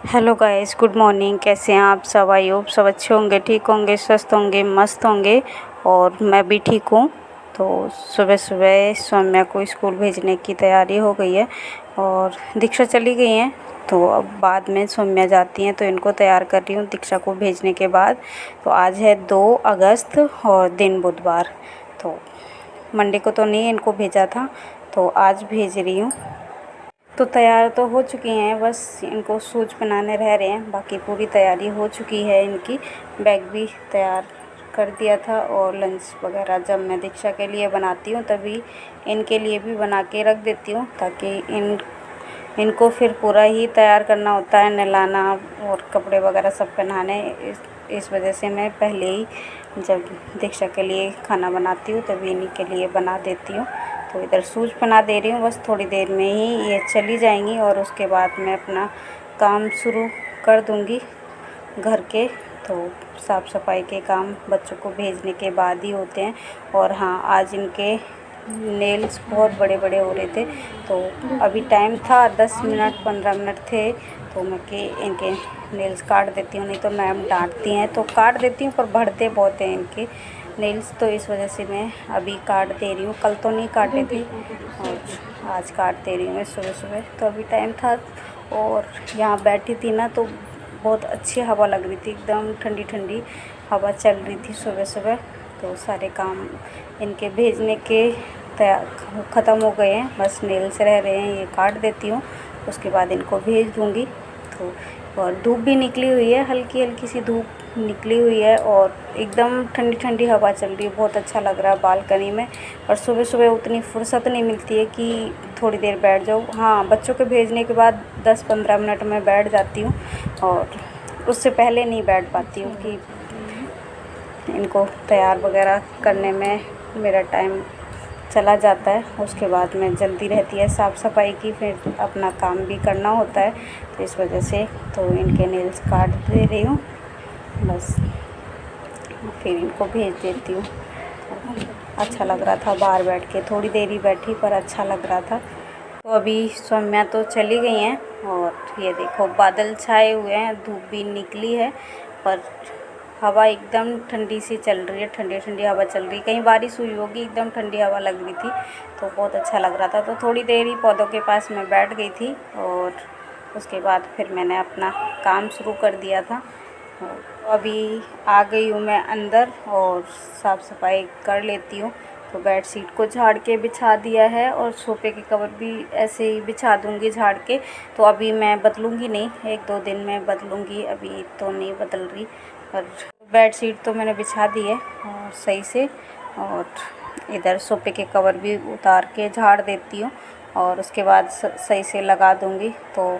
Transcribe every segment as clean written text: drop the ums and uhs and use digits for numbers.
Hello guys, good morning. कैसे हैं आप सब? आई होप सब अच्छे होंगे, ठीक होंगे, स्वस्थ होंगे, मस्त होंगे। और मैं भी ठीक हूँ। तो सुबह सुबह सौम्या को स्कूल भेजने की तैयारी हो गई है और दीक्षा चली गई हैं। तो अब बाद में सौम्या जाती हैं, तो इनको तैयार कर रही हूँ दीक्षा को भेजने के बाद। तो आज है 2 अगस्त और दिन बुधवार। तो मंडे को तो नहीं इनको भेजा था, तो आज भेज रही हूँ। तो तैयार तो हो चुकी हैं, बस इनको शूज पहनाने रह रहे हैं। बाकी पूरी तैयारी हो चुकी है इनकी। बैग भी तैयार कर दिया था और लंच वगैरह जब मैं दीक्षा के लिए बनाती हूँ तभी इनके लिए भी बना के रख देती हूँ, ताकि इनको फिर पूरा ही तैयार करना होता है, नहलाना और कपड़े वगैरह सब पहनाने। इस वजह से मैं पहले ही जब दीक्षा के लिए खाना बनाती हूँ तभी इन्हीं के लिए बना देती हूँ। तो इधर शूज पहना दे रही हूँ, बस थोड़ी देर में ही ये चली जाएंगी और उसके बाद मैं अपना काम शुरू कर दूँगी घर के। तो साफ़ सफाई के काम बच्चों को भेजने के बाद ही होते हैं। और हाँ, आज इनके नेल्स बहुत बड़े बड़े हो रहे थे, तो अभी टाइम था 10 मिनट 15 मिनट थे, तो मैं कि इनके नेल्स काट देती हूँ। नहीं तो मैम डांटती हैं, तो काट देती हूँ, पर बढ़ते बहुत हैं इनके नेल्स, तो इस वजह से मैं अभी काट दे रही हूँ। कल तो नहीं काटे थे और आज काट दे रही हूँ मैं सुबह सुबह। तो अभी टाइम था और यहाँ बैठी थी ना, तो बहुत अच्छी हवा लग रही थी, एकदम ठंडी ठंडी हवा चल रही थी सुबह सुबह। तो सारे काम इनके भेजने के ख़त्म हो गए हैं, बस नेल्स रह रहे हैं, ये काट देती हूँ, उसके बाद इनको भेज दूँगी। तो और धूप भी निकली हुई है, हल्की हल्की सी धूप निकली हुई है और एकदम ठंडी ठंडी हवा चल रही है। बहुत अच्छा लग रहा है बालकनी में। और सुबह सुबह उतनी फुर्सत नहीं मिलती है कि थोड़ी देर बैठ जाओ। हाँ, बच्चों के भेजने के बाद 10-15 मिनट में बैठ जाती हूँ और उससे पहले नहीं बैठ पाती हूँ कि इनको तैयार वगैरह करने में मेरा टाइम चला जाता है। उसके बाद में जल्दी रहती है साफ़ सफाई की, फिर अपना काम भी करना होता है, तो इस वजह से तो इनके नेल्स काट दे रही हूँ, बस फिर इनको भेज देती हूँ। अच्छा लग रहा था बाहर बैठ के, थोड़ी देर ही बैठी पर अच्छा लग रहा था। तो अभी सौम्या तो चली गई हैं और ये देखो बादल छाए हुए हैं, धूप भी निकली है, पर हवा एकदम ठंडी सी चल रही है, ठंडी ठंडी हवा चल रही है। कहीं बारिश हुई होगी, एकदम ठंडी हवा लग रही थी, तो बहुत अच्छा लग रहा था। तो थोड़ी देर ही पौधों के पास मैं बैठ गई थी और उसके बाद फिर मैंने अपना काम शुरू कर दिया था। अभी आ गई हूँ मैं अंदर और साफ़ सफाई कर लेती हूँ। तो बेडशीट को झाड़ के बिछा दिया है और सोफ़े के कवर भी ऐसे ही बिछा दूँगी झाड़ के। तो अभी मैं बदलूँगी नहीं, 1-2 दिन में बदलूँगी, अभी तो नहीं बदल रही। पर बेडशीट तो मैंने बिछा दी है और सही से, और इधर सोफ़े के कवर भी उतार के झाड़ देती हूँ और उसके बाद सही से लगा दूँगी। तो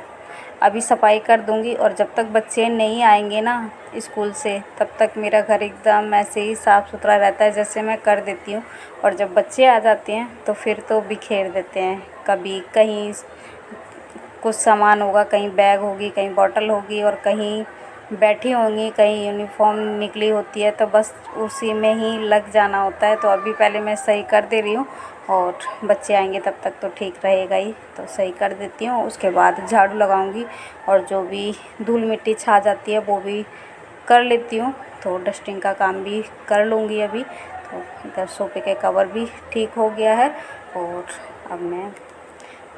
अभी सफाई कर दूँगी और जब तक बच्चे नहीं आएंगे ना स्कूल से, तब तक मेरा घर एकदम ऐसे ही साफ़ सुथरा रहता है जैसे मैं कर देती हूँ। और जब बच्चे आ जाते हैं तो फिर तो बिखेर देते हैं। कभी कहीं कुछ सामान होगा, कहीं बैग होगी, कहीं बॉटल होगी और कहीं बैठी होंगी, कहीं यूनिफॉर्म निकली होती है, तो बस उसी में ही लग जाना होता है। तो अभी पहले मैं सही कर दे रही हूँ और बच्चे आएंगे तब तक तो ठीक रहेगा ही, तो सही कर देती हूँ। उसके बाद झाड़ू लगाऊंगी और जो भी धूल मिट्टी छा जाती है वो भी कर लेती हूँ। तो डस्टिंग का काम भी कर लूँगी अभी। तो इधर सोफ़े के कवर भी ठीक हो गया है और अब मैं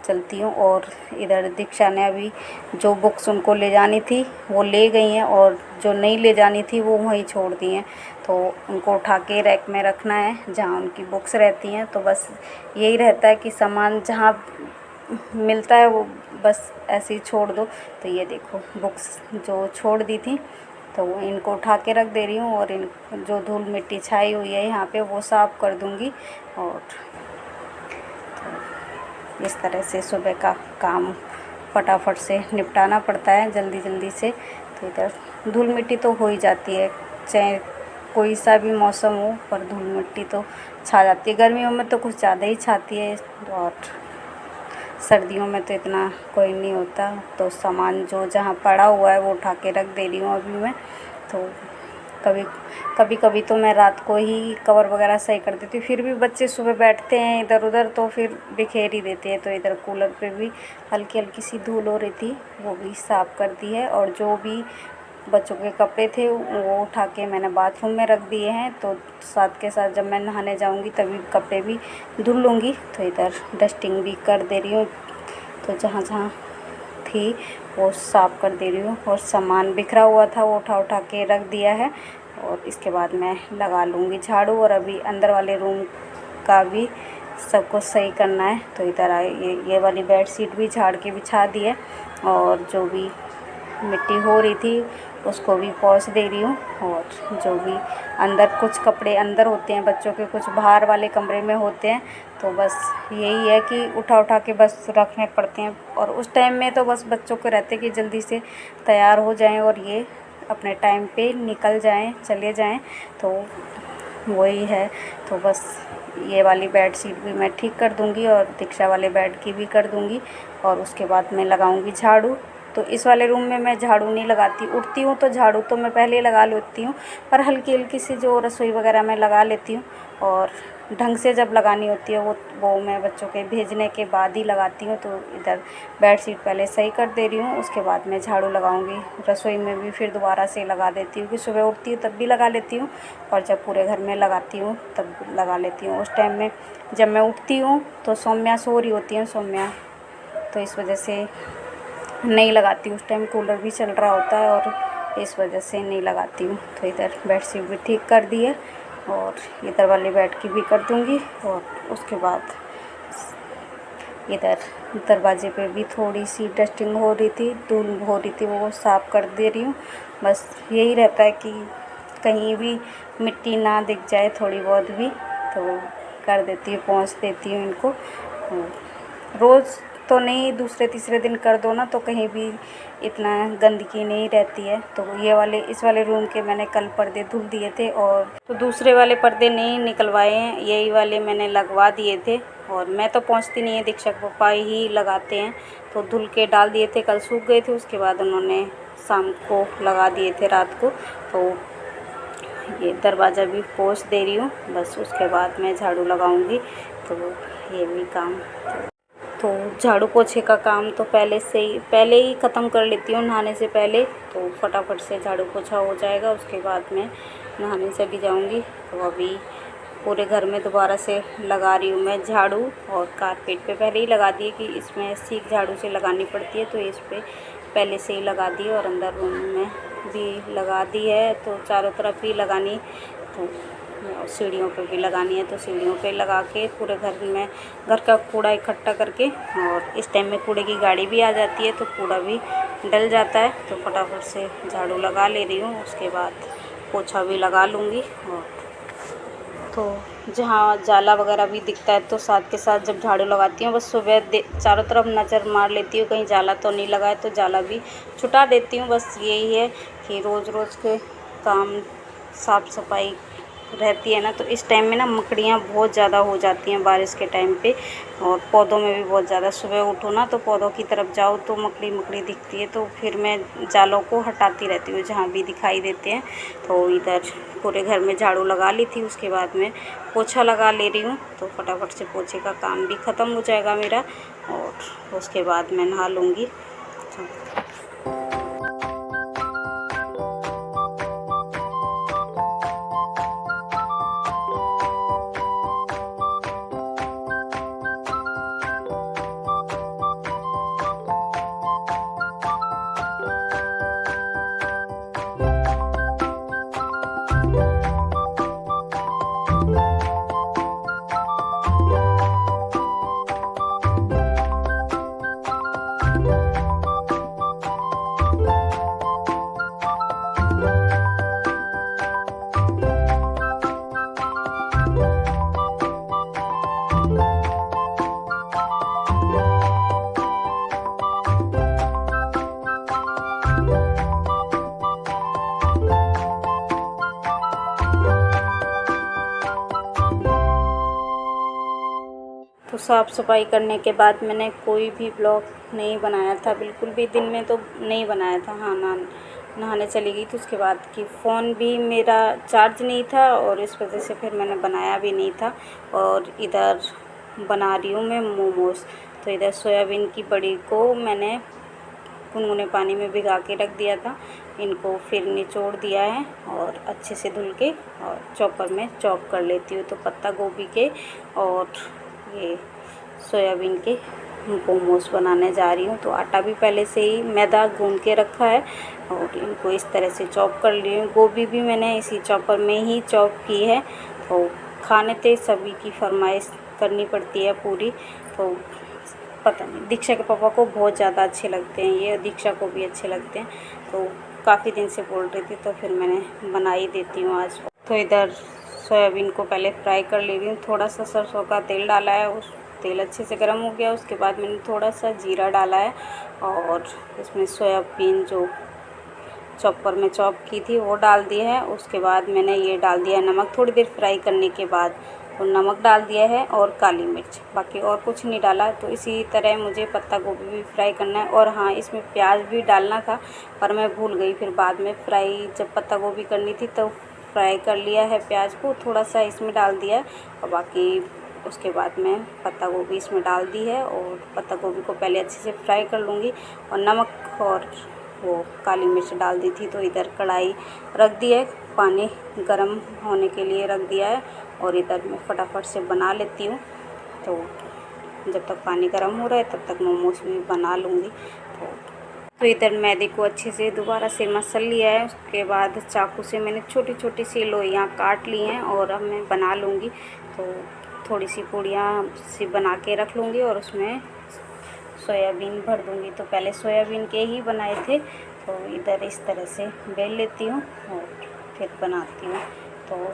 चलती हूँ। और इधर दीक्षा ने अभी जो बुक्स उनको ले जानी थी वो ले गई हैं और जो नहीं ले जानी थी वो वहीं छोड़ दी हैं। तो उनको उठा के रैक में रखना है जहाँ उनकी बुक्स रहती हैं। तो बस यही रहता है कि सामान जहाँ मिलता है वो बस ऐसे ही छोड़ दो। तो ये देखो बुक्स जो छोड़ दी थी, तो इनको उठा के रख दे रही हूँ और इन जो धूल मिट्टी छाई हुई है यहाँ पे वो साफ़ कर दूँगी। और इस तरह से सुबह का काम फटाफट से निपटाना पड़ता है, जल्दी जल्दी से। तो इधर धूल मिट्टी तो हो ही जाती है, चाहे कोई सा भी मौसम हो, पर धूल मिट्टी तो छा जाती है। गर्मियों में तो कुछ ज़्यादा ही छाती है और सर्दियों में तो इतना कोई नहीं होता। तो सामान जो जहाँ पड़ा हुआ है वो उठा के रख दे रही हूँ अभी मैं। तो कभी कभी कभी तो मैं रात को ही कवर वगैरह सही कर देती हूँ। फिर भी बच्चे सुबह बैठते हैं इधर उधर तो फिर बिखेर ही देते हैं। तो इधर कूलर पे भी हल्की हल्की सी धूल हो रही थी, वो भी साफ़ कर दी है। और जो भी बच्चों के कपड़े थे वो उठा के मैंने बाथरूम में रख दिए हैं। तो साथ के साथ जब मैं नहाने जाऊंगी तभी कपड़े भी धुल लूँगी। तो इधर डस्टिंग भी कर दे रही हूँ, तो जहाँ जहाँ थी वो साफ़ कर दे रही हूँ। और सामान बिखरा हुआ था वो उठा उठा के रख दिया है। और इसके बाद मैं लगा लूँगी झाड़ू। और अभी अंदर वाले रूम का भी सब कुछ सही करना है। तो इधर ये वाली बेड शीट भी झाड़ के बिछा दी है। और जो भी मिट्टी हो रही थी उसको भी पोंछ दे रही हूँ। और जो भी अंदर कुछ कपड़े अंदर होते हैं बच्चों के, कुछ बाहर वाले कमरे में होते हैं, तो बस यही है कि उठा उठा के बस रखने पड़ते हैं। और उस टाइम में तो बस बच्चों को रहते कि जल्दी से तैयार हो जाएं और ये अपने टाइम पे निकल जाएं, चले जाएं, तो वही है। तो बस ये वाली बेड शीट भी मैं ठीक कर दूँगी और दीक्षा वाले बेड की भी कर दूँगी। और उसके बाद मैं लगाऊँगी झाड़ू। तो इस वाले रूम में मैं झाड़ू नहीं लगाती, उठती हूँ तो झाड़ू तो मैं पहले लगा लेती हूँ, पर हल्की हल्की सी जो रसोई वगैरह मैं लगा लेती हूँ। और ढंग से जब लगानी होती है वो मैं बच्चों के भेजने के बाद ही लगाती हूँ। तो इधर बेड शीट पहले सही कर दे रही हूँ, उसके बाद मैं झाड़ू लगाऊंगी। रसोई में भी फिर दोबारा से लगा देती हूँ कि सुबह उठती हूँ तब भी लगा लेती हूँ और जब पूरे घर में लगाती हूँ तब लगा लेती हूँ। उस टाइम में जब मैं उठती हूँ तो सौम्या सो रही होती है, सौम्या, तो इस वजह से नहीं लगाती। उस टाइम कूलर भी चल रहा होता है और इस वजह से नहीं लगाती हूँ। तो इधर बेड शीट भी ठीक कर दी है और इधर वाली बेड की भी कर दूँगी। और उसके बाद इधर दरवाजे पे भी थोड़ी सी डस्टिंग हो रही थी, धूल हो रही थी, वो साफ़ कर दे रही हूँ। बस यही रहता है कि कहीं भी मिट्टी ना दिख जाए थोड़ी बहुत भी, तो कर देती हूँ, पोंछ देती हूँ इनको। रोज़ तो नहीं, दूसरे तीसरे दिन कर दो ना तो कहीं भी इतना गंदगी नहीं रहती है। तो इस वाले रूम के मैंने कल पर्दे धुल दिए थे और तो दूसरे वाले पर्दे नहीं निकलवाए हैं, यही वाले मैंने लगवा दिए थे। और मैं तो पहुंचती नहीं है, दीक्षा के पापा ही लगाते हैं। तो धुल के डाल दिए थे, कल सूख गए थे, उसके बाद उन्होंने शाम को लगा दिए थे रात को। तो ये दरवाज़ा भी पोंछ दे रही हूँ, बस उसके बाद मैं झाड़ू लगाऊंगी। तो ये भी काम, तो झाड़ू पोछे का काम तो पहले ही ख़त्म कर लेती हूँ नहाने से पहले। तो फटाफट से झाड़ू पोछा हो जाएगा, उसके बाद मैं नहाने चली जाऊँगी। तो अभी पूरे घर में दोबारा से लगा रही हूँ मैं झाड़ू। और कारपेट पे पहले ही लगा दिए कि इसमें सीख झाड़ू से लगानी पड़ती है, तो इस पर पहले से ही लगा दी। और अंदर रूम में भी लगा दी है, तो चारों तरफ ही लगानी। तो सीढ़ियों पे भी लगानी है, तो सीढ़ियों पे लगा के पूरे घर का कूड़ा इकट्ठा करके, और इस टाइम में कूड़े की गाड़ी भी आ जाती है तो कूड़ा भी डल जाता है। तो फटाफट से झाड़ू लगा ले रही हूँ, उसके बाद पोछा भी लगा लूँगी। और तो जहाँ जाला वगैरह भी दिखता है तो साथ के साथ जब झाड़ू लगाती हूँ बस सुबह चारों तरफ नज़र मार लेती हूँ कहीं जाला तो नहीं लगा है, तो जाला भी छुटा देती हूँ। बस यही है कि रोज़ रोज़ के काम साफ़ सफाई रहती है ना, तो इस टाइम में ना मकड़ियाँ बहुत ज़्यादा हो जाती हैं बारिश के टाइम पे। और पौधों में भी बहुत ज़्यादा, सुबह उठो ना तो पौधों की तरफ जाओ तो मकड़ी मकड़ी दिखती है, तो फिर मैं जालों को हटाती रहती हूँ जहाँ भी दिखाई देते हैं। तो इधर पूरे घर में झाड़ू लगा ली थी, उसके बाद मैं पोछा लगा ले रही हूँ। तो फटाफट से पोछे का काम भी ख़त्म हो जाएगा मेरा और उसके बाद मैं नहा लूँगी। तो साफ़ सफाई करने के बाद मैंने कोई भी ब्लॉग नहीं बनाया था, बिल्कुल भी दिन में तो नहीं बनाया था। हाँ, नहाने चली गई। तो उसके बाद कि फ़ोन भी मेरा चार्ज नहीं था और इस वजह से फिर मैंने बनाया भी नहीं था। और इधर बना रही हूँ मैं मोमोज़। तो इधर सोयाबीन की बड़ी को मैंने गुनगुने पानी में भिगा के रख दिया था। इनको फिर निचोड़ दिया है और अच्छे से धुल के और चॉपर में चॉप कर लेती हूँ। तो पत्ता गोभी के और ये सोयाबीन के मोमोज़ बनाने जा रही हूँ। तो आटा भी पहले से ही मैदा गूंद के रखा है और इनको इस तरह से चॉप कर ली हूँ। गोभी भी मैंने इसी चॉपर में ही चॉप की है। तो खाने थे सभी की फरमाइश करनी पड़ती है पूरी। तो पता नहीं, दीक्षा के पापा को बहुत ज़्यादा अच्छे लगते हैं ये, दीक्षा को भी अच्छे लगते हैं। तो काफ़ी दिन से बोल रही थी तो फिर मैंने बना ही देती हूँ आज। तो इधर सोयाबीन को पहले फ्राई कर ले रही हूँ। थोड़ा सा सरसों का तेल डाला है, उस तेल अच्छे से गर्म हो गया। उसके बाद मैंने थोड़ा सा जीरा डाला है और इसमें सोयाबीन जो चॉपर में चॉप की थी वो डाल दी है। उसके बाद मैंने ये डाल दिया नमक, थोड़ी देर फ्राई करने के बाद तो नमक डाल दिया है और काली मिर्च, बाकी और कुछ नहीं डाला। तो इसी तरह मुझे पत्ता गोभी भी फ्राई करना है। और हाँ, इसमें प्याज भी डालना था पर मैं भूल गई। फिर बाद में फ्राई जब पत्ता गोभी करनी थी तो फ्राई कर लिया है प्याज को, थोड़ा सा इसमें डाल दिया और बाकी उसके बाद मैं पत्ता गोभी इसमें डाल दी है। और पत्ता गोभी को पहले अच्छे से फ्राई कर लूँगी और नमक और वो काली मिर्च डाल दी थी। तो इधर कढ़ाई रख दी है, पानी गर्म होने के लिए रख दिया है और इधर मैं फटाफट से बना लेती हूँ। तो जब तक पानी गर्म हो रहा है तब तक मोमोज भी बना लूँगी। तो इधर मैदे को अच्छे से दोबारा से मसल लिया है। उसके बाद चाकू से मैंने छोटी छोटी सी लोइयाँ काट ली हैं और अब मैं बना लूँगी। तो थोड़ी सी पूड़ियाँ सी बना के रख लूँगी और उसमें सोयाबीन भर दूँगी। तो पहले सोयाबीन के ही बनाए थे तो इधर इस तरह से बेल लेती हूँ और फिर बनाती हूँ। तो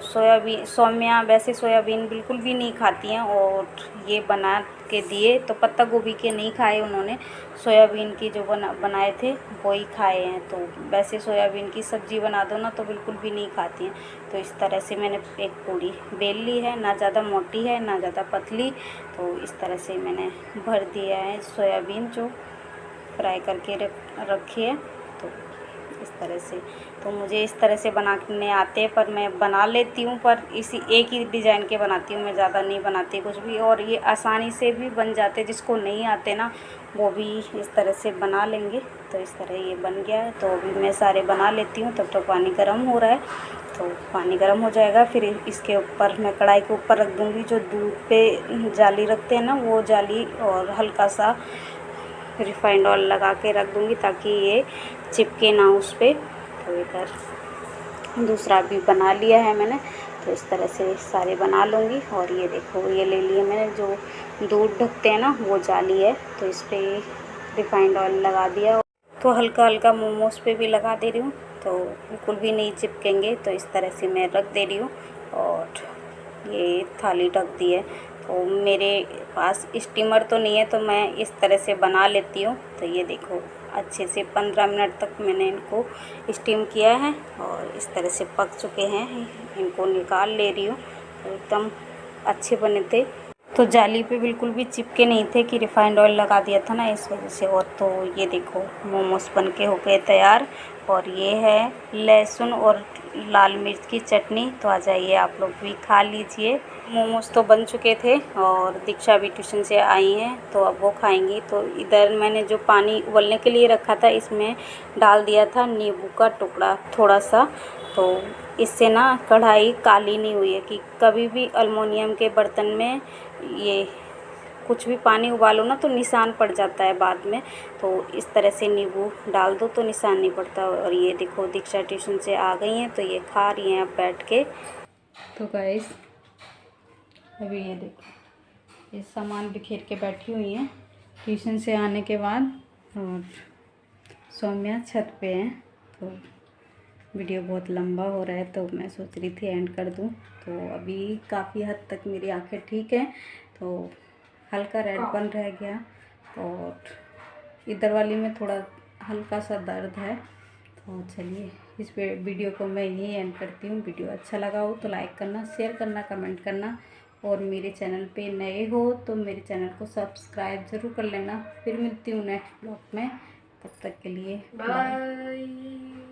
सौम्या वैसे सोयाबीन बिल्कुल भी नहीं खाती हैं और ये बना के दिए तो पत्ता गोभी के नहीं खाए उन्होंने, सोयाबीन की जो बनाए थे वो ही खाए हैं। तो वैसे सोयाबीन की सब्ज़ी बना दो ना तो बिल्कुल भी नहीं खाती हैं। तो इस तरह से मैंने एक पूरी बेल ली है, ना ज़्यादा मोटी है ना ज़्यादा पतली। तो इस तरह से मैंने भर दिया है सोयाबीन जो फ्राई करके रखी है। तो इस तरह से तो मुझे इस तरह से बनाने आते हैं पर मैं बना लेती हूँ, पर इसी एक ही डिज़ाइन के बनाती हूँ, मैं ज़्यादा नहीं बनाती कुछ भी। और ये आसानी से भी बन जाते, जिसको नहीं आते ना वो भी इस तरह से बना लेंगे। तो इस तरह ये बन गया है। तो अभी मैं सारे बना लेती हूँ, तब तक पानी गर्म हो रहा है। तो पानी गर्म हो जाएगा फिर इसके ऊपर मैं कढ़ाई के ऊपर रख दूँगी जो दूध पे जाली रखते हैं ना वो जाली, और हल्का सा रिफाइंड ऑयल लगा के रख दूँगी ताकि ये चिपके ना उस पर। तो इधर दूसरा भी बना लिया है मैंने। तो इस तरह से सारे बना लूँगी। और ये देखो ये ले लिए मैंने, जो दूध ढकते हैं ना वो जाली है। तो इस पर रिफाइंड ऑयल लगा दिया। तो हल्का हल्का मोमोज पे भी लगा दे रही हूँ तो बिल्कुल भी नहीं चिपकेंगे। तो इस तरह से मैं रख दे रही हूँ और ये थाली ढक दी है। तो मेरे पास स्टीमर तो नहीं है तो मैं इस तरह से बना लेती हूँ। तो ये देखो अच्छे से 15 मिनट तक मैंने इनको स्टीम किया है और इस तरह से पक चुके हैं। इनको निकाल ले रही हूँ। तो एकदम अच्छे बने थे, तो जाली पे बिल्कुल भी चिपके नहीं थे कि रिफाइंड ऑयल लगा दिया था ना इस वजह से। और तो ये देखो मोमोज बन के हो गए तैयार। और ये है लहसुन और लाल मिर्च की चटनी। तो आ जाइए आप लोग भी खा लीजिए। मोमोज तो बन चुके थे और दीक्षा भी ट्यूशन से आई हैं तो अब वो खाएंगी। तो इधर मैंने जो पानी उबलने के लिए रखा था इसमें डाल दिया था नींबू का टुकड़ा थोड़ा सा। तो इससे ना कढ़ाई काली नहीं हुई है, कि कभी भी अल्मुनियम के बर्तन में ये कुछ भी पानी उबालो ना तो निशान पड़ जाता है बाद में। तो इस तरह से नींबू डाल दो तो निशान नहीं पड़ता। और ये देखो दीक्षा ट्यूशन से आ गई हैं तो ये खा रही हैं अब बैठ के। तो गाइस अभी ये देखो ये सामान बिखेर के बैठी हुई हैं ट्यूशन से आने के बाद। और सौम्या छत पे हैं। तो वीडियो बहुत लंबा हो रहा है तो मैं सोच रही थी एंड कर दूं। तो अभी काफ़ी हद तक मेरी आंखें ठीक हैं। तो हल्का रेड बन रह गया और इधर वाली में थोड़ा हल्का सा दर्द है। तो चलिए इस वीडियो को मैं यही एंड करती हूँ। वीडियो अच्छा लगा हो तो लाइक करना, शेयर करना, कमेंट करना। और मेरे चैनल पे नए हो तो मेरे चैनल को सब्सक्राइब ज़रूर कर लेना। फिर मिलती हूँ नेक्स्ट ब्लॉग में, तब तक के लिए बाय।